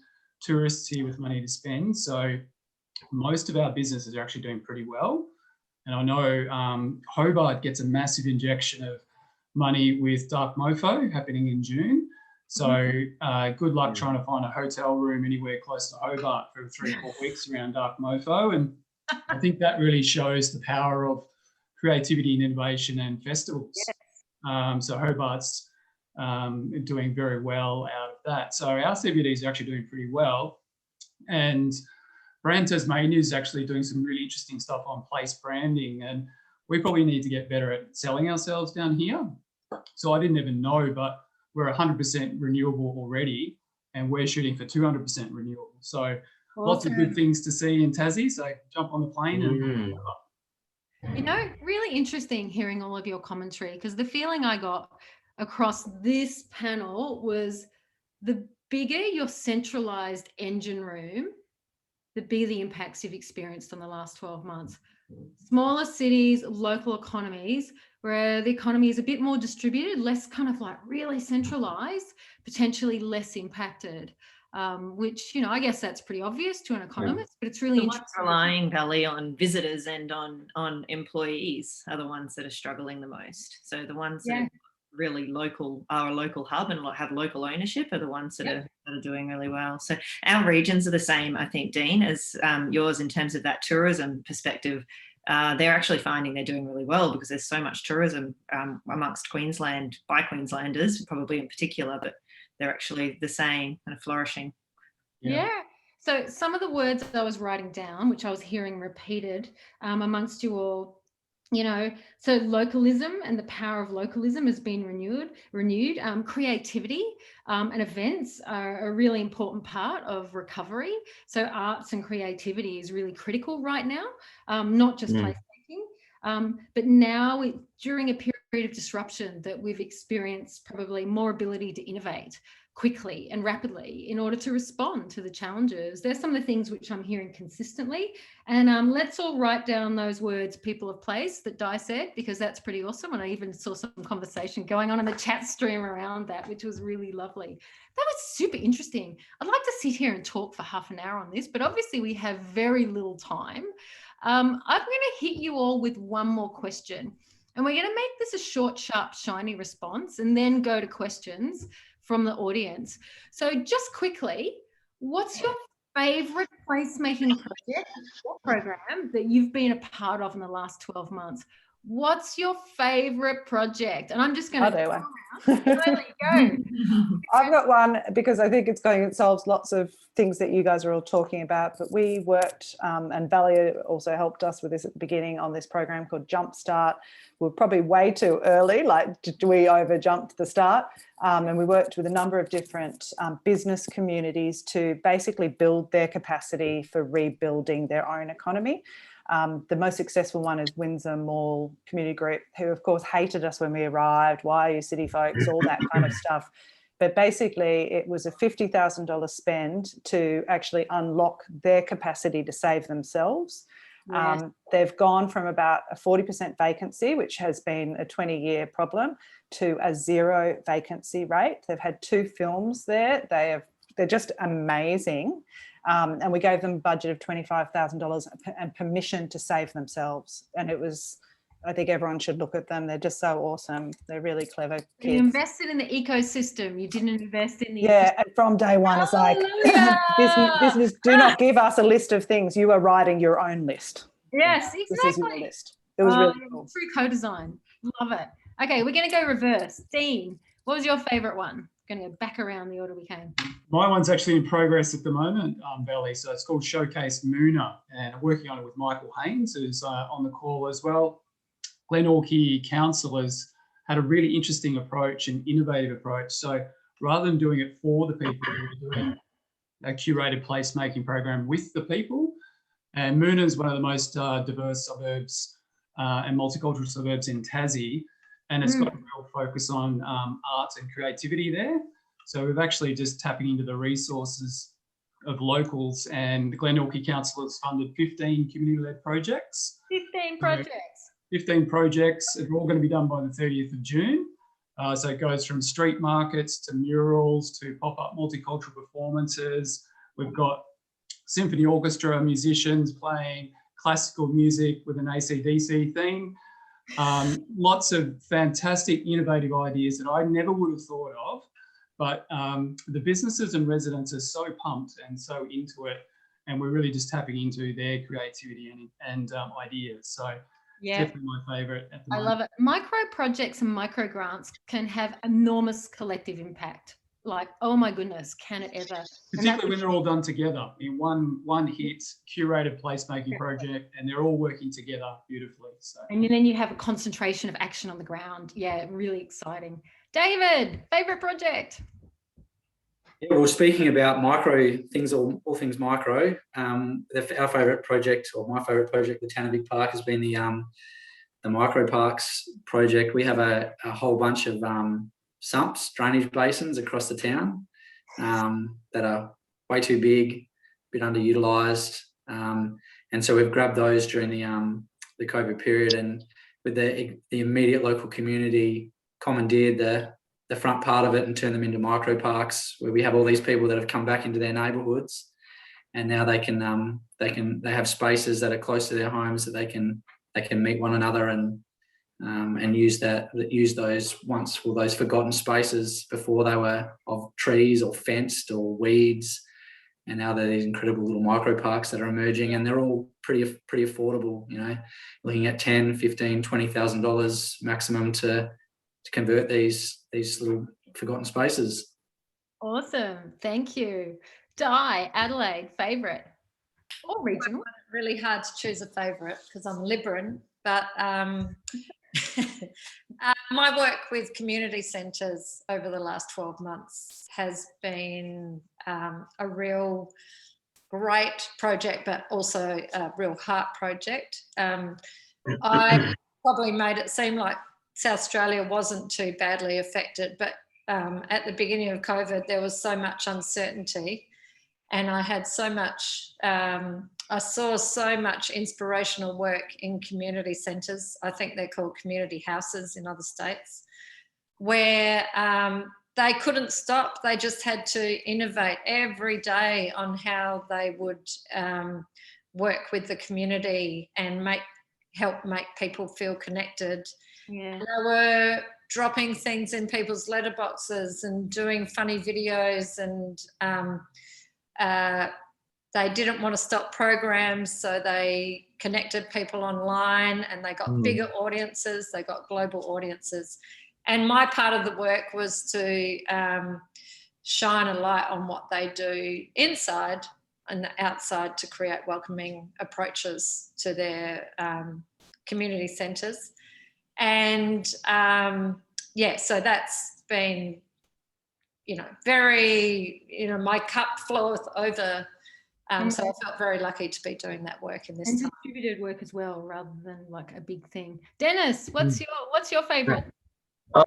tourists here with money to spend. So most of our businesses are actually doing pretty well. And I know Hobart gets a massive injection of money with Dark Mofo happening in June. So good luck trying to find a hotel room anywhere close to Hobart for 3 or 4 weeks around Dark Mofo. And I think that really shows the power of creativity and innovation and festivals. Yes. So Hobart's doing very well out of that. So our CBDs are actually doing pretty well. And Brand Tasmania is actually doing some really interesting stuff on place branding. And we probably need to get better at selling ourselves down here. So I didn't even know, but we're 100% renewable already, and we're shooting for 200% renewable. So lots of good things to see in Tassie. So jump on the plane and you know, really interesting hearing all of your commentary, because the feeling I got across this panel was the bigger your centralized engine room, the bigger the impacts you've experienced in the last 12 months. Smaller cities, local economies, where the economy is a bit more distributed, less kind of like really centralized, potentially less impacted, which, you know, I guess that's pretty obvious to an economist, but it's really interesting. Relying, Valli, on visitors and on employees are the ones that are struggling the most. So the ones that are really local, are a local hub and have local ownership, are the ones that are doing really well. So our regions are the same, I think, Dean, as yours in terms of that tourism perspective. They're actually finding they're doing really well because there's so much tourism amongst Queensland, by Queenslanders, probably in particular, but they're actually the same, kind of flourishing. Yeah. So some of the words I was writing down, which I was hearing repeated amongst you all, you know, so localism and the power of localism has been renewed. Creativity and events are a really important part of recovery. So arts and creativity is really critical right now, not just placemaking, but now during a period of disruption that we've experienced probably more ability to innovate quickly and rapidly in order to respond to the challenges. There's some of the things which I'm hearing consistently. And let's all write down those words, people of place, that Di said, because that's pretty awesome. And I even saw some conversation going on in the chat stream around that, which was really lovely. That was super interesting. I'd like to sit here and talk for half an hour on this, but obviously we have very little time. I'm going to hit you all with one more question. And we're going to make this a short, sharp, shiny response and then go to questions from the audience. So just quickly, what's your favorite placemaking project or program that you've been a part of in the last 12 months? What's your favorite project? And I'm just going to go. I've got one because I think it solves lots of things that you guys are all talking about. But we worked, and Valli also helped us with this at the beginning on this program called Jumpstart. We're probably way too early, like we over jumped the start. And we worked with a number of different business communities to basically build their capacity for rebuilding their own economy. The most successful one is Windsor Mall Community Group, who of course hated us when we arrived. Why are you city folks? All that kind of stuff. But basically, it was a $50,000 spend to actually unlock their capacity to save themselves. Yes. They've gone from about a 40% vacancy, which has been a 20-year problem, to a 0 vacancy rate. They've had 2 films there. They're just amazing. And we gave them a budget of $25,000 and permission to save themselves. And it was, I think everyone should look at them. They're just so awesome. They're really clever kids. You invested in the ecosystem. You didn't invest in the Yeah, and from day one, it's like, business, do not give us a list of things. You are writing your own list. Yes, This is your exactly. list. It was really cool. Through co-design. Love it. Okay, we're going to go reverse. Dean, what was your favourite one? Going to go back around the order we came. My one's actually in progress at the moment, Valli. So it's called Showcase Moona, and I'm working on it with Michael Haynes, who's on the call as well. Glenorchy councillors had a really interesting approach, an innovative approach. So rather than doing it for the people, we were doing a curated placemaking program with the people. And Moona is one of the most diverse suburbs and multicultural suburbs in Tassie. And it's got a real focus on art and creativity there. So we've actually just tapping into the resources of locals, and the Glenorchy Council has funded 15 community-led projects. 15 projects. 15 projects. They're all going to be done by the 30th of June. So it goes from street markets to murals to pop-up multicultural performances. We've got symphony orchestra, musicians playing classical music with an AC/DC theme. Lots of fantastic, innovative ideas that I never would have thought of, but the businesses and residents are so pumped and so into it, and we're really just tapping into their creativity and ideas. So yeah, definitely my favourite at the moment. I love it. Micro projects and micro grants can have enormous collective impact. Like, oh my goodness, can it ever? Particularly when they're all done together in one hit, curated placemaking project, and they're all working together beautifully. So. And then you have a concentration of action on the ground. Yeah, really exciting. David, favourite project? Yeah, well, speaking about micro things, all things micro, our favourite project, or my favourite project, the Town of Vic Park, has been the micro parks project. We have a whole bunch of sumps, drainage basins across the town that are way too big, a bit underutilised, and so we've grabbed those during the COVID period, and with the immediate local community commandeered the front part of it and turned them into micro parks, where we have all these people that have come back into their neighbourhoods, and now they have spaces that are close to their homes that they can meet one another and use those forgotten spaces before they were of trees or fenced or weeds, and now they're these incredible little micro parks that are emerging, and they're all pretty affordable. You know, looking at $10,000, $15,000, $20,000 maximum to convert these little forgotten spaces. Awesome, thank you. Di, Adelaide, favourite or regional? Really hard to choose a favourite because I'm Liberal, but my work with community centres over the last 12 months has been a real great project, but also a real heart project. I probably made it seem like South Australia wasn't too badly affected, but at the beginning of COVID, there was so much uncertainty, and I had so much, I saw so much inspirational work in community centres. I think they're called community houses in other states, where they couldn't stop. They just had to innovate every day on how they would work with the community and help make people feel connected. Yeah. They were dropping things in people's letterboxes and doing funny videos, and they didn't want to stop programs, so they connected people online, and they got bigger audiences, they got global audiences. And my part of the work was to shine a light on what they do inside and outside to create welcoming approaches to their community centres. And so that's been, very, my cup floweth over. So I felt very lucky to be doing that work in this time. And distributed work as well, rather than like a big thing. Dennis, what's your favourite?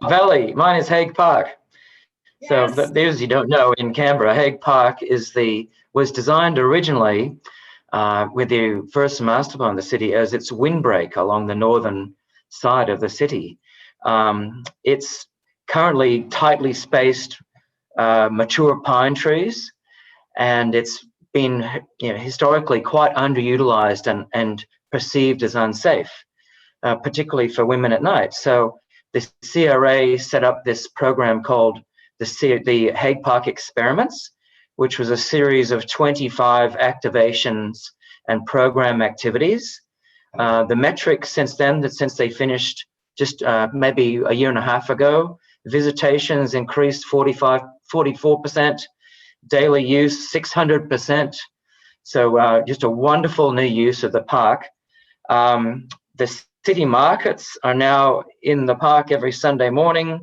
Valli, mine is Hague Park. So Yes. those you don't know, in Canberra, Hague Park was designed originally with the first master plan of the city as its windbreak along the northern side of the city. It's currently tightly spaced mature pine trees, and it's been historically quite underutilized and perceived as unsafe, particularly for women at night. So the CRA set up this program called the Hague Park Experiments, which was a series of 25 activations and program activities. The metrics since then, since they finished just maybe a year and a half ago, visitations increased 44%, daily use 600%. So just a wonderful new use of the park. The city markets are now in the park every Sunday morning.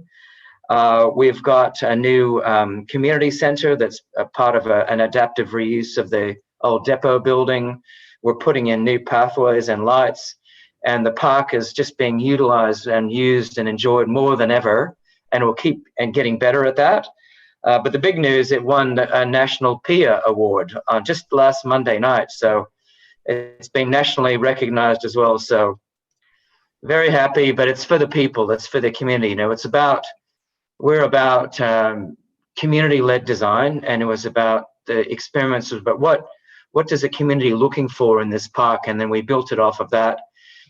We've got a new community centre that's a part of an adaptive reuse of the old depot building. We're putting in new pathways and lights, and the park is just being utilised and used and enjoyed more than ever, and we'll keep getting better at that. But the big news, it won a National PIA Award just last Monday night, so it's been nationally recognised as well. So very happy, but it's for the people, it's for the community. We're about community-led design, and it was about the experiments about what does the community looking for in this park, and then we built it off of that.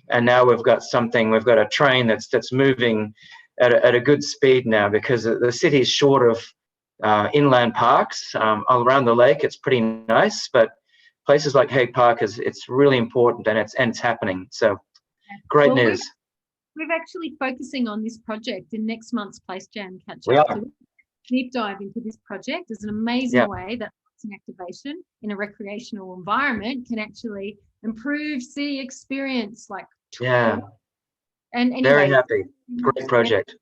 And now we've got a train that's moving at a good speed now, because the city is short of inland parks all around the lake. It's pretty nice, but places like Hague Park it's really important, and it's happening. So great news. We're actually focusing on this project in next month's Place Jam catch We up. are. So deep dive into this project is an amazing way that an activation in a recreational environment can actually improve city experience. And anyway, very happy. Great project.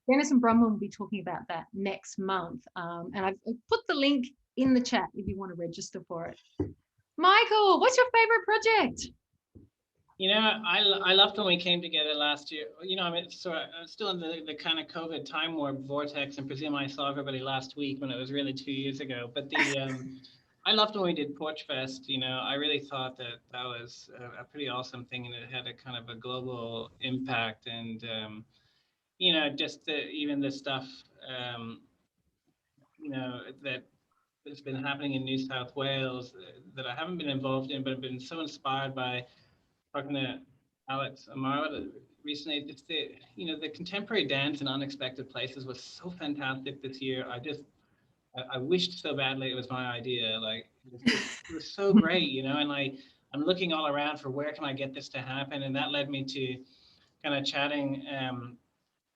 Dennis and Bronwyn will be talking about that next month. And I've put the link in the chat if you want to register for it. Michael, what's your favorite project? I loved when we came together last year. I'm still in the kind of COVID time warp vortex, and presume I saw everybody last week when it was really 2 years ago. But I loved when we did Porch Fest. I really thought that was a pretty awesome thing, and it had a kind of a global impact. And just even the stuff that's been happening in New South Wales that I haven't been involved in, but have been so inspired by. Talking to Alex Amaro recently, it's the contemporary dance in unexpected places was so fantastic this year. I wished so badly it was my idea. It was so great, and I'm looking all around for where can I get this to happen, and that led me to kind of chatting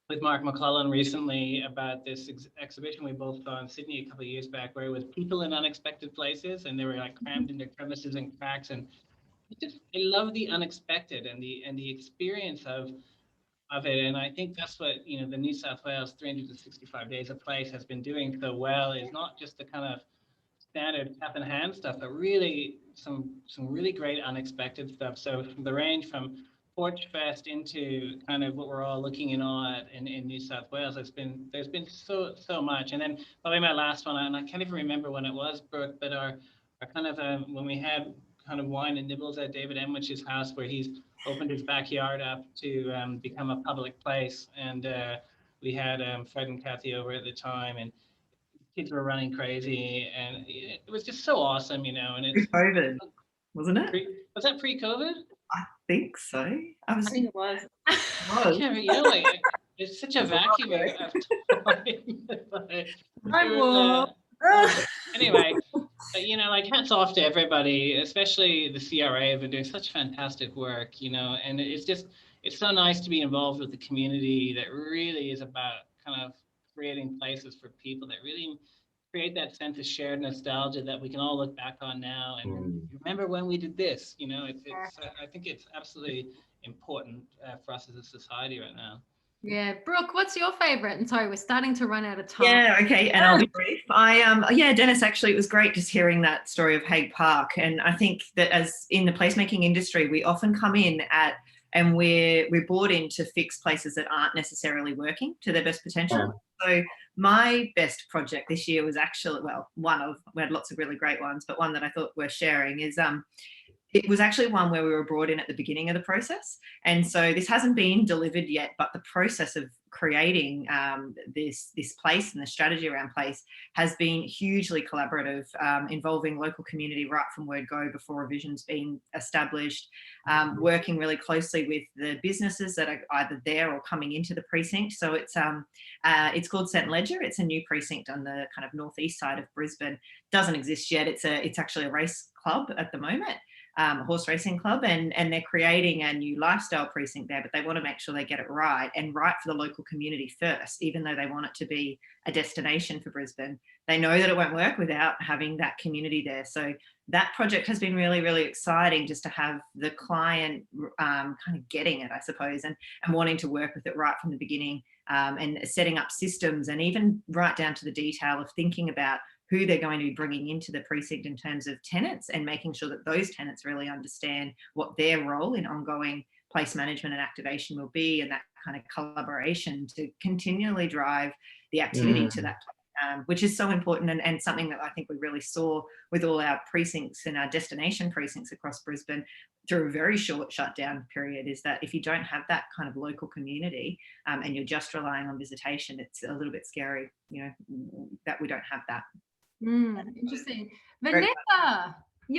with Mark McClellan recently about this exhibition we both saw in Sydney a couple of years back, where it was people in unexpected places, and they were crammed into crevices and cracks. And I love the unexpected and the experience of it, and I think that's what the New South Wales 365 Days of Place has been doing so well. Is not just the kind of standard cap and hand stuff, but really some really great unexpected stuff. So from the range from Porch Fest into kind of what we're all looking in on in New South Wales, there's been so much. And then probably my last one, and I can't even remember when it was, Brooke, but our kind of when we had kind of wine and nibbles at David Emwich's house, where he's opened his backyard up to become a public place. And we had Fred and Kathy over at the time, and kids were running crazy, and it was just so awesome, And it's COVID, wasn't it? Was that pre-COVID? I think so. I think it was. It's such a vacuum of time. Anyway, but, hats off to everybody, especially the CRA have been doing such fantastic work, and it's so nice to be involved with the community that really is about kind of creating places for people that really create that sense of shared nostalgia that we can all look back on now and remember when we did this. I think it's absolutely important for us as a society right now. Yeah, Brooke, what's your favorite? And sorry, we're starting to run out of time. Yeah, okay, and I'll be brief. Dennis, actually, it was great just hearing that story of Hague Park, and I think that as in the placemaking industry, we often come in and we're brought in to fix places that aren't necessarily working to their best potential. So My best project this year was actually, well, we had lots of really great ones, but one that I thought worth sharing is it was actually one where we were brought in at the beginning of the process. And so this hasn't been delivered yet, but the process of creating this place and the strategy around place has been hugely collaborative, involving local community right from word go before a vision's been established, working really closely with the businesses that are either there or coming into the precinct. So it's called Legge. It's a new precinct on the kind of northeast side of Brisbane. Doesn't exist yet. It's actually a race club at the moment. Horse racing club, and they're creating a new lifestyle precinct there, but they want to make sure they get it right and right for the local community first, even though they want it to be a destination for Brisbane. They know that it won't work without having that community there. So that project has been really, really exciting, just to have the client kind of getting it, I suppose, and wanting to work with it right from the beginning, and setting up systems, and even right down to the detail of thinking about who they're going to be bringing into the precinct in terms of tenants, and making sure that those tenants really understand what their role in ongoing place management and activation will be, and that kind of collaboration to continually drive the activity to that, which is so important, and something that I think we really saw with all our precincts and our destination precincts across Brisbane through a very short shutdown period, is that if you don't have that kind of local community, and you're just relying on visitation, it's a little bit scary, that we don't have that. Interesting. Vanessa,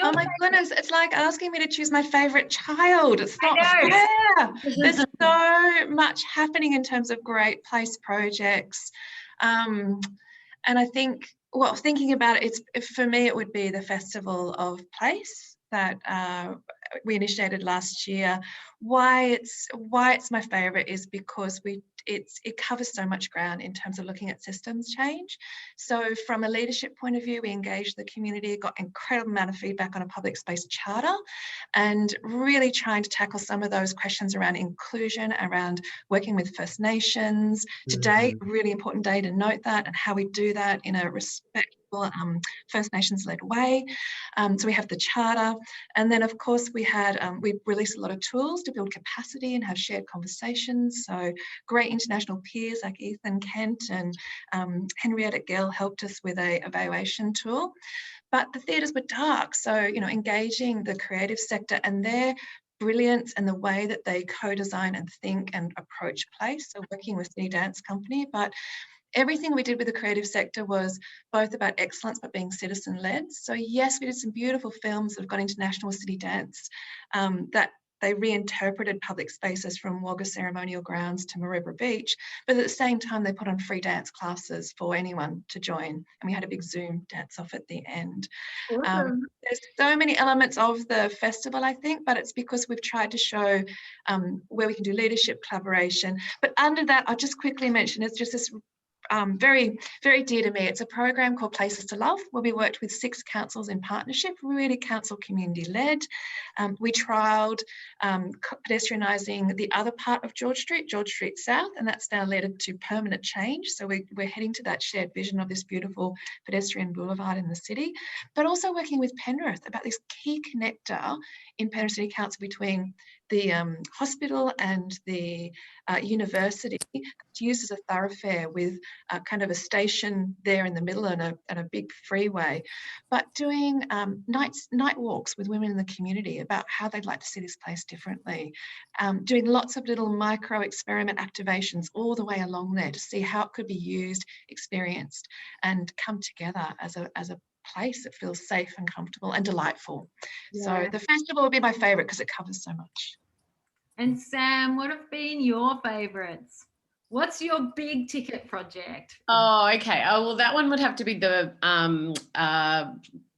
oh my goodness, it's like asking me to choose my favorite child. It's not fair. There's so much happening in terms of great place projects. And I think, well, thinking about it, for me, it would be the Festival of Place that we initiated last year. Why it's my favorite is because it covers so much ground in terms of looking at systems change. So from a leadership point of view, we engaged the community, got an incredible amount of feedback on a public space charter, and really trying to tackle some of those questions around inclusion, around working with First Nations. Today, really important day to note that, and how we do that in a respectful First Nations led way. So we have the charter, and then of course we released a lot of tools to build capacity and have shared conversations. So great international peers like Ethan Kent and Henrietta Gill helped us with a evaluation tool. But the theatres were dark, so engaging the creative sector and their brilliance and the way that they co-design and think and approach place. So working with City Dance Company, but everything we did with the creative sector was both about excellence but being citizen-led. So yes, we did some beautiful films that have got into National City Dance, that they reinterpreted public spaces from Wagga Ceremonial Grounds to Maroubra Beach, but at the same time they put on free dance classes for anyone to join, and we had a big Zoom dance off at the end. There's so many elements of the festival, I think, but it's because we've tried to show where we can do leadership, collaboration. But under that, I'll just quickly mention, it's just this very, very dear to me. It's a program called Places to Love, where we worked with 6 councils in partnership, really council community led. We trialled pedestrianising the other part of George Street South, and that's now led to permanent change. So we're heading to that shared vision of this beautiful pedestrian boulevard in the city, but also working with Penrith about this key connector in Penrith City Council between the hospital and the university, to use as a thoroughfare with kind of a station there in the middle and a big freeway, but doing night walks with women in the community about how they'd like to see this place differently, doing lots of little micro experiment activations all the way along there to see how it could be used, experienced, and come together as a place that feels safe and comfortable and delightful. Yeah. So the festival would be my favourite because it covers so much. And Sam, what have been your favourites? What's your big ticket project? Oh, okay. Oh, well, that one would have to be the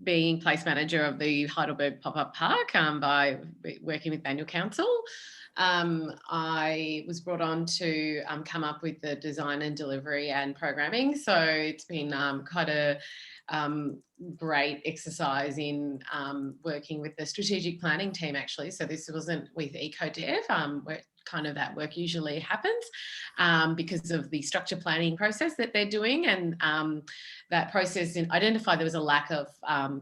being place manager of the Heidelberg Pop-Up Park by working with Manual Council. I was brought on to come up with the design and delivery and programming. So it's been quite a great exercise in working with the strategic planning team, actually. So this wasn't with EcoDev, where kind of that work usually happens because of the structure planning process that they're doing, and that process identified there was a lack of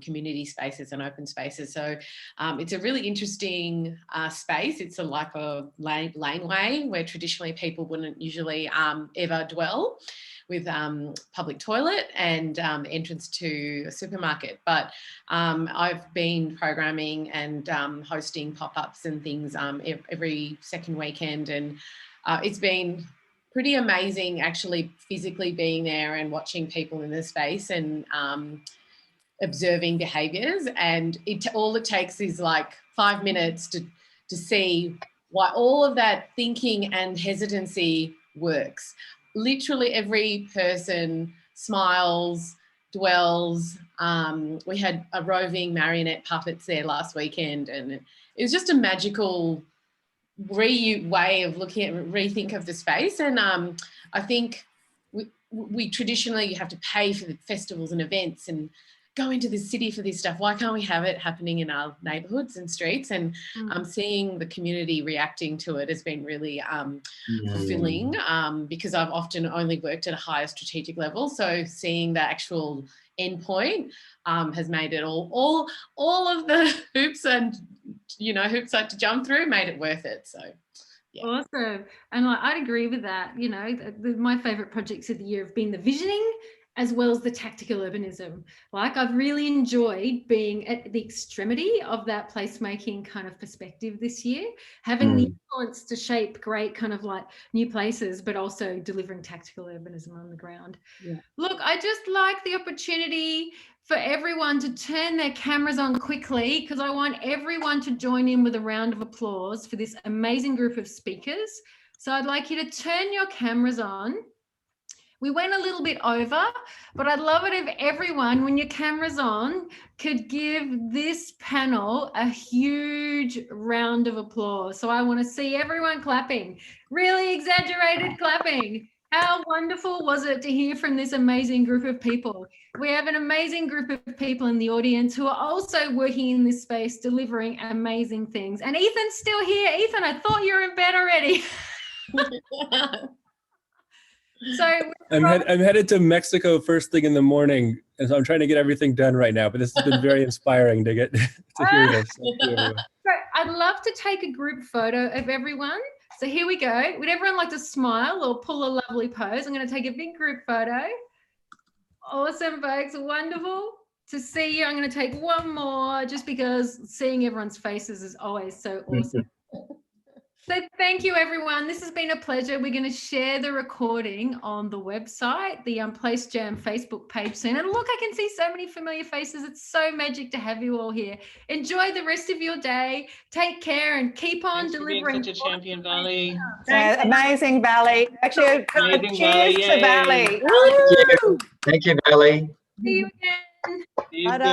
community spaces and open spaces. So it's a really interesting space. It's like a laneway where traditionally people wouldn't usually ever dwell, with public toilet and entrance to a supermarket. But I've been programming and hosting pop-ups and things every second weekend, and it's been pretty amazing actually physically being there and watching people in the space and observing behaviours. And all it takes is like 5 minutes to see why all of that thinking and hesitancy works. Literally every person smiles, dwells. We had a roving marionette puppets there last weekend, and it was just a magical way of looking at rethink of the space. And I think we traditionally, you have to pay for the festivals and events and go into the city for this stuff. Why can't we have it happening in our neighbourhoods and streets? And seeing the community reacting to it has been really fulfilling, because I've often only worked at a higher strategic level. So seeing the actual endpoint has made it all of the hoops and hoops I had to jump through made it worth it. So yeah. Awesome. And I'd agree with that. My favourite projects of the year have been the visioning as well as the tactical urbanism. I've really enjoyed being at the extremity of that placemaking kind of perspective this year, having the influence to shape great kind of like new places, but also delivering tactical urbanism on the ground. Yeah. Look, I just like the opportunity for everyone to turn their cameras on quickly, because I want everyone to join in with a round of applause for this amazing group of speakers. So I'd like you to turn your cameras on. We went a little bit over, but I'd love it if everyone, when your camera's on, could give this panel a huge round of applause. So I want to see everyone clapping, really exaggerated clapping. How wonderful was it to hear from this amazing group of people? We have an amazing group of people in the audience who are also working in this space, delivering amazing things. And Ethan's still here. Ethan, I thought you were in bed already. So I'm headed to Mexico first thing in the morning, and so I'm trying to get everything done right now. But this has been very inspiring to get to hear this. Thank you, everyone. So I'd love to take a group photo of everyone. So here we go. Would everyone like to smile or pull a lovely pose? I'm going to take a big group photo. Awesome, folks. Wonderful to see you. I'm going to take one more just because seeing everyone's faces is always so awesome. So thank you, everyone. This has been a pleasure. We're going to share the recording on the website, the Place Jam Facebook page soon. And look, I can see so many familiar faces. It's so magic to have you all here. Enjoy the rest of your day. Take care and keep on delivering. Such a champion, Valli. Amazing, Valli. Actually, Amazing, cheers Valli. to Valli. Thank you, Valli. See you again. See you